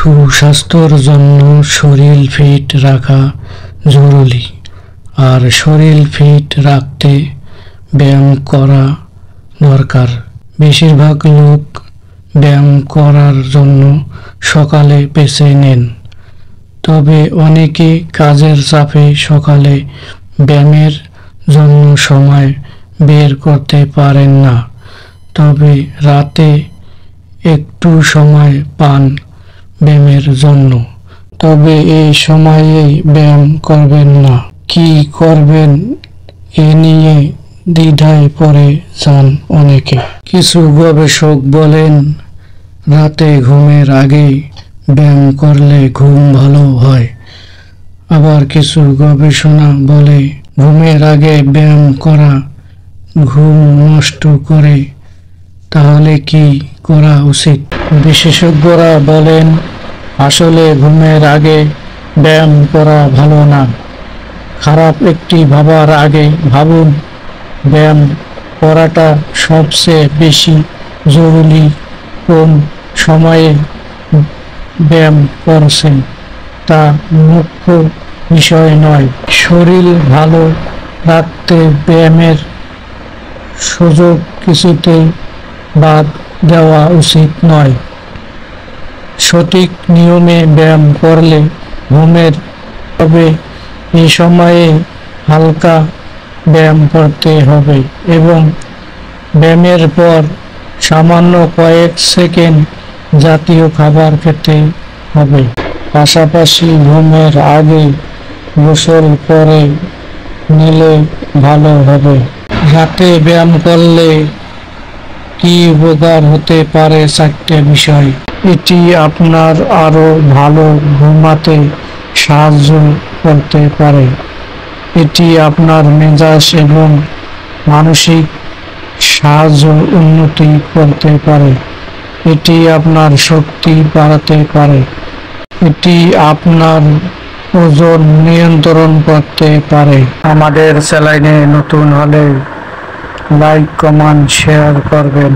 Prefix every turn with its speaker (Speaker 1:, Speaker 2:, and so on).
Speaker 1: সুস্বাস্থ্যের জন্য শরীর ফিট রাখা জরুরি। আর শরীর ফিট রাখতে ব্যায়াম করা দরকার। বেশিরভাগ লোক ব্যায়াম করার জন্য সকালে বেছে নেন, তবে অনেকে কাজের চাপে সকালে ব্যায়ামের জন্য সময় বের করতে পারেন না, তবে রাতে একটু সময় পান ব্যায়ামের জন্য। তবে এই সময়ে ব্যায়াম করবেন না। কি করবেন এ নিয়ে দ্বিধায় পড়ে যান অনেকে। কিছু গবেষক বলেন রাতে ঘুমের আগে ব্যায়াম করলে ঘুম ভালো হয়। আবার কিছু গবেষণা বলে ঘুমের আগে ব্যায়াম করা ঘুম নষ্ট করে। তাহলে কি করা উচিত? বিশেষজ্ঞরা বলেন আসলে ঘুমের আগে ব্যায়াম করা ভালো না। খারাপ একটি ভাবার আগে ভাবুন, ব্যায়াম করাটা সবচেয়ে বেশি জরুরি কোন সময়ে ব্যায়াম করছেন তা মুখ্য বিষয় নয়। শরীর ভালো রাখতে ব্যায়ামের সুযোগ কিছুতেই বাদ দেওয়া উচিত নয়। সঠিক নিয়মে ব্যায়াম করলে ঘুমের, তবে এই সময়ে হালকা ব্যায়াম করতে হবে এবং ব্যায়ামের পর সামান্য কয়েক সেকেন্ড জাতীয় খাবার খেতে হবে। পাশাপাশি ঘুমের আগে গোসল করে নিলে ভালো হবে। রাতে ব্যায়াম করলে কি উপকার হতে পারে? 4টে বিষয়। এটি আপনার আরো ভালো ঘুমাতে সাহায্য করতে পারে। এটি আপনার মেজাজ এবং মানসিক সাহায্য উন্নতি করতে পারে। এটি আপনার শক্তি বাড়াতে পারে। এটি আপনার ওজন নিয়ন্ত্রণ করতে পারে। আমাদের চ্যানেলে নতুন হলে লাইক, কমেন্ট, শেয়ার করবেন।